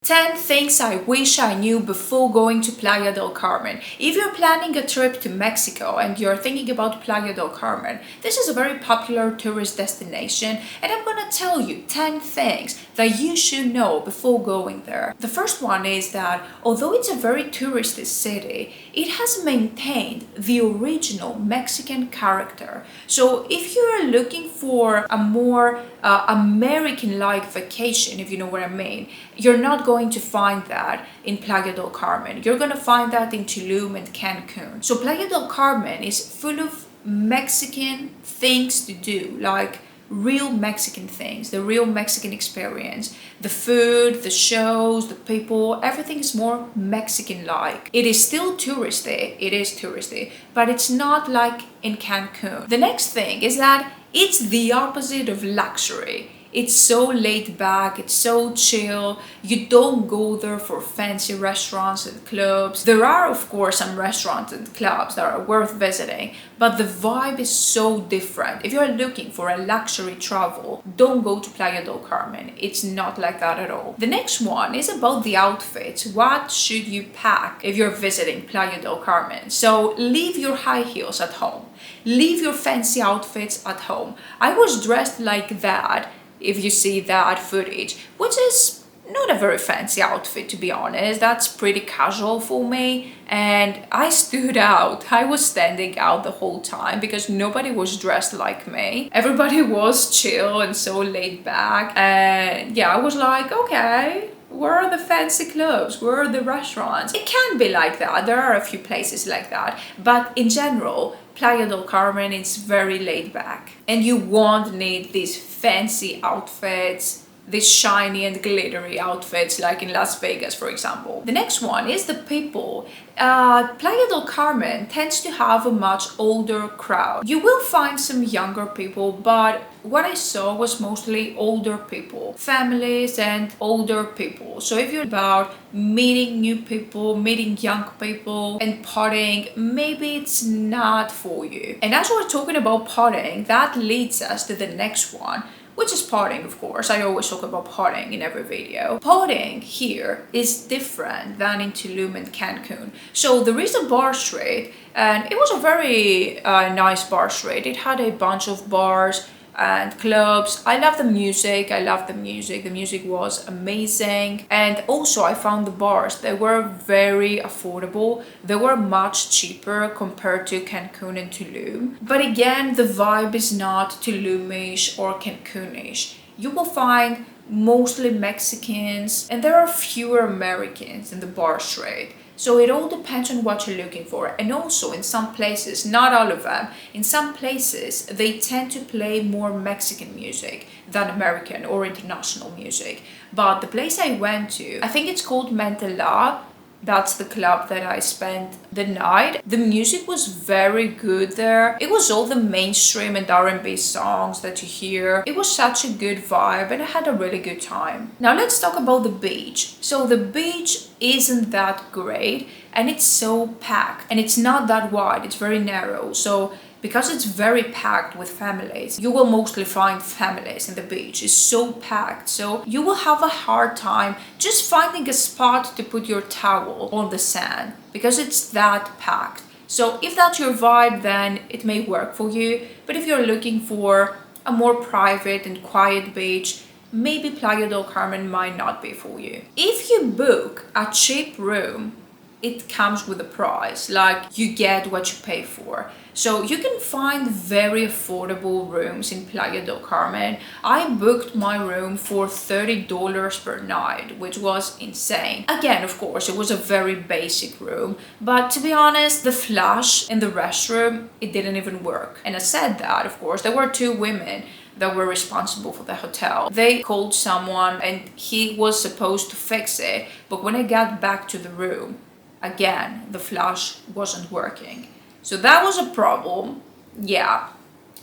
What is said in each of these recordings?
10 things I wish I knew before going to Playa del Carmen. If you're planning a trip to Mexico and you're thinking about Playa del Carmen, this is a very popular tourist destination, and I'm gonna tell you 10 things that you should know before going there. The first one is that although it's a very touristy city, it has maintained the original Mexican character. So if you're looking for a more American-like vacation, if you know what I mean, you're not going to find that in Playa del Carmen. You're going to find that in Tulum and Cancun. So Playa del Carmen is full of Mexican things to do, like real Mexican things, the real Mexican experience. The food, the shows, the people, everything is more Mexican-like. It is still touristy, but it's not like in Cancun. The next thing is that it's the opposite of luxury. It's so laid back, it's so chill. You don't go there for fancy restaurants and clubs. There are, of course, some restaurants and clubs that are worth visiting, but the vibe is so different. If you're looking for a luxury travel, don't go to Playa del Carmen. It's not like that at all. The next one is about the outfits. What should you pack if you're visiting Playa del Carmen? So leave your high heels at home. Leave your fancy outfits at home. I was dressed like that, if you see that footage, which is not a very fancy outfit, to be honest. That's pretty casual for me, and I stood out. I was standing out the whole time because nobody was dressed like me. Everybody was chill and so laid back, and yeah, I was like, okay, where are the fancy clubs? Where are the restaurants? It can be like that. There are a few places like that, but in general, Playa del Carmen is very laid back, and you won't need these fancy outfits, these shiny and glittery outfits like in Las Vegas, for example. The next one is the people. Playa del Carmen tends to have a much older crowd. You will find some younger people, but what I saw was mostly older people, families and older people. So if you're about meeting new people, meeting young people and partying, maybe it's not for you. And as we're talking about partying, that leads us to the next one, which is partying, of course. I always talk about partying in every video. Partying here is different than in Tulum and Cancun. So there is a bar street, and it was a very nice bar street. It had a bunch of bars and clubs. I love the music. The music was amazing. And also I found the bars, they were very affordable. They were much cheaper compared to Cancun and Tulum. But again, the vibe is not Tulumish or Cancunish. You will find mostly Mexicans, and there are fewer Americans in the bar street. So it all depends on what you're looking for. And also in some places, not all of them, in some places they tend to play more Mexican music than American or international music. But the place I went to, I think it's called Mentala. That's the club that I spent the night. The music was very good there. It was all the mainstream and R&B songs that you hear. It was such a good vibe, and I had a really good time. Now let's talk about the beach. So the beach isn't that great, and it's so packed, and it's not that wide, it's very narrow. So because it's very packed with families, you will mostly find families in the beach. It's so packed, so you will have a hard time just finding a spot to put your towel on the sand because it's that packed. So if that's your vibe, then it may work for you. But if you're looking for a more private and quiet beach, maybe Playa del Carmen might not be for you. If you book a cheap room, it comes with a price, like you get what you pay for. So you can find very affordable rooms in Playa del Carmen. I booked my room for $30 per night, which was insane. Again, of course, it was a very basic room, but to be honest, the flush in the restroom, it didn't even work. And I said that, of course, there were two women that were responsible for the hotel. They called someone and he was supposed to fix it, but when I got back to the room, again, the flush wasn't working. So that was a problem. Yeah,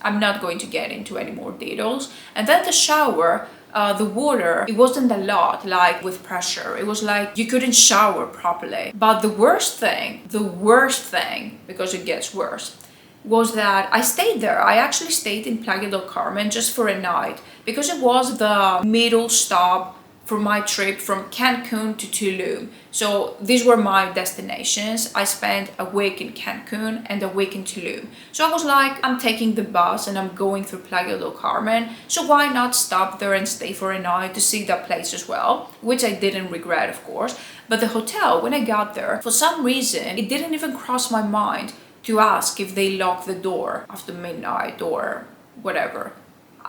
I'm not going to get into any more details. And then the shower, the water, it wasn't a lot, like with pressure. It was like you couldn't shower properly. But the worst thing, because it gets worse, was that I stayed there. I actually stayed in Playa del Carmen just for a night because it was the middle stop for my trip from Cancun to Tulum. So these were my destinations. I spent a week in Cancun and a week in Tulum. So I was like, I'm taking the bus and I'm going through Playa del Carmen. So why not stop there and stay for a night to see that place as well? Which I didn't regret, of course. But the hotel, when I got there, for some reason, it didn't even cross my mind to ask if they lock the door after midnight or whatever.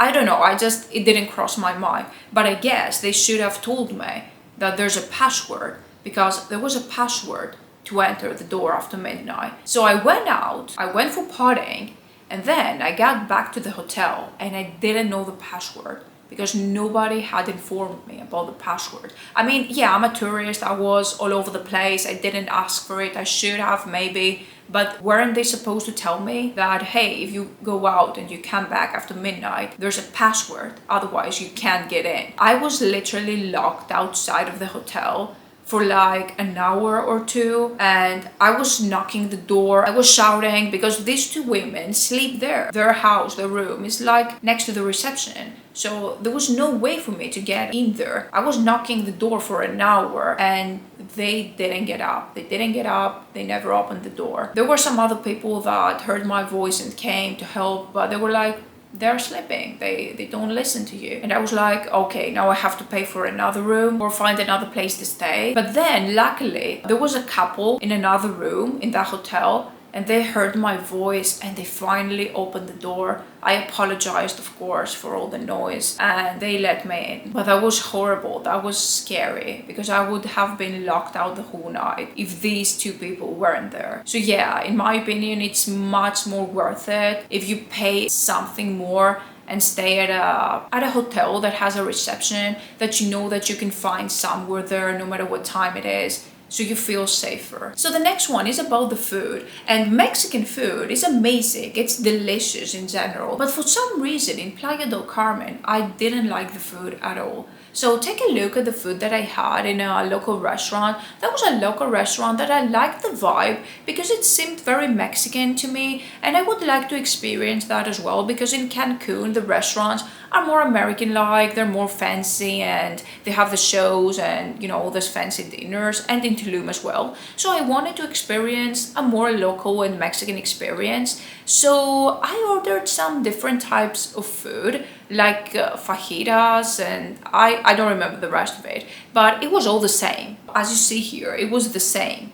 I don't know, it didn't cross my mind. But I guess they should have told me that there's a password, because there was a password to enter the door after midnight. So I went out, I went for potting, and then I got back to the hotel and I didn't know the password because nobody had informed me about the password. I mean, yeah, I'm a tourist, I was all over the place, I didn't ask for it, I should have maybe, but weren't they supposed to tell me that, hey, if you go out and you come back after midnight, there's a password, otherwise you can't get in. I was literally locked outside of the hotel for like an hour or two, and I was knocking the door, I was shouting because these two women sleep there. Their house, their room is like next to the reception. So there was no way for me to get in there. I was knocking the door for an hour and they didn't get up. They never opened the door. There were some other people that heard my voice and came to help, but they were like, they're sleeping, they don't listen to you. And I was like, okay, now I have to pay for another room or find another place to stay. But then luckily there was a couple in another room in that hotel, and they heard my voice and they finally opened the door. I apologized, of course, for all the noise, and they let me in. But that was horrible, that was scary, because I would have been locked out the whole night if these two people weren't there. So yeah, in my opinion, it's much more worth it if you pay something more and stay at a hotel that has a reception that you know that you can find somewhere there no matter what time it is, so you feel safer. So the next one is about the food, and Mexican food is amazing, it's delicious in general, but for some reason in Playa del Carmen I didn't like the food at all. So take a look at the food that I had in a local restaurant. That was a local restaurant that I liked the vibe because it seemed very Mexican to me, and I would like to experience that as well, because in Cancun the restaurants are more American-like, they're more fancy and they have the shows and, you know, all those fancy dinners, and in Tulum as well. So I wanted to experience a more local and Mexican experience. So I ordered some different types of food, like fajitas, and I don't remember the rest of it, but it was all the same. As you see here, it was the same.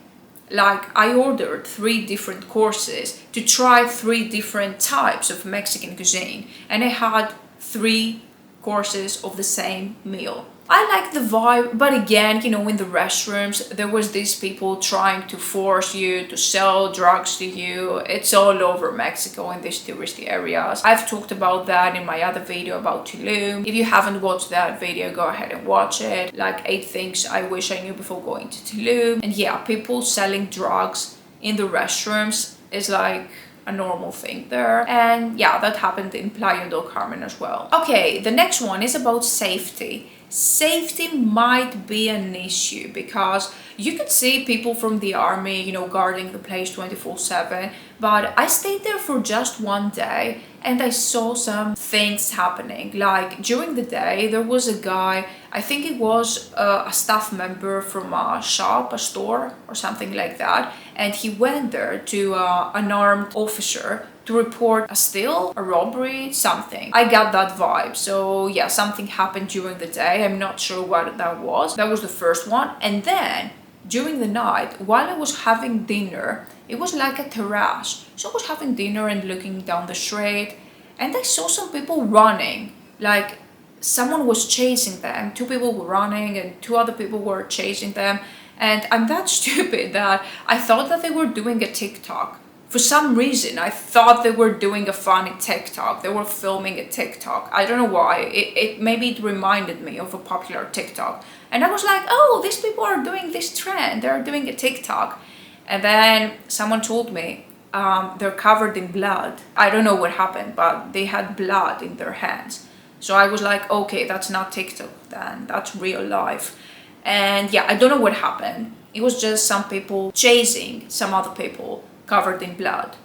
Like, I ordered 3 different courses to try 3 different types of Mexican cuisine, and I had 3 courses of the same meal. I like the vibe, but again, you know, in the restrooms, there was these people trying to force you to sell drugs to you. It's all over Mexico in these touristy areas. I've talked about that in my other video about Tulum. If you haven't watched that video, go ahead and watch it. Like 8 things I wish I knew before going to Tulum. And yeah, people selling drugs in the restrooms is like a normal thing there, and yeah, that happened in Playa del Carmen as well. Okay, the next one is about safety. Safety might be an issue because you could see people from the army, you know, guarding the place 24/7, but I stayed there for just 1 day and I saw some things happening. Like, during the day there was a guy, I think it was a staff member from a shop, a store or something like that, and he went there to an armed officer to report a steal, a robbery, something. I got that vibe. So yeah, something happened during the day. I'm not sure what that was. That was the first one. And then during the night, while I was having dinner, it was like a terrace. So I was having dinner and looking down the street, and I saw some people running. Like, someone was chasing them. 2 people were running and 2 other people were chasing them. And I'm that stupid that I thought that they were doing a TikTok. For some reason, I thought they were doing a funny TikTok. They were filming a TikTok. I don't know why. Maybe it reminded me of a popular TikTok. And I was like, oh, these people are doing this trend. They're doing a TikTok. And then someone told me they're covered in blood. I don't know what happened, but they had blood in their hands. So I was like, okay, that's not TikTok then. That's real life. And yeah, I don't know what happened. It was just some people chasing some other people covered in blood.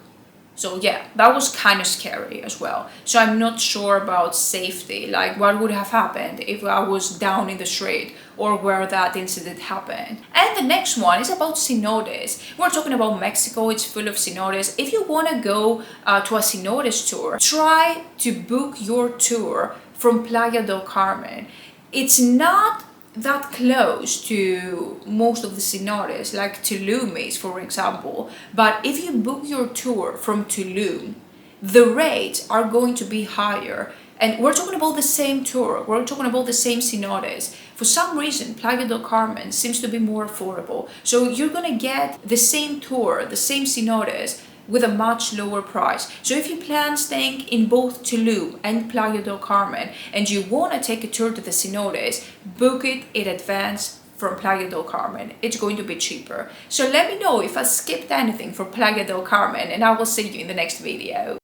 So yeah, that was kind of scary as well. So I'm not sure about safety, like what would have happened if I was down in the street or where that incident happened. And the next one is about cenotes. We're talking about Mexico, it's full of cenotes. If you want to go to a cenotes tour, try to book your tour from Playa del Carmen. It's not that close to most of the cenotes, like Tulum is, for example. But if you book your tour from Tulum, the rates are going to be higher. And we're talking about the same tour, we're talking about the same cenotes. For some reason, Playa del Carmen seems to be more affordable. So you're gonna get the same tour, the same cenotes, with a much lower price. So if you plan staying in both Tulum and Playa del Carmen and you want to take a tour to the cenotes, book it in advance from Playa del Carmen. It's going to be cheaper. So let me know if I skipped anything for Playa del Carmen, and I will see you in the next video.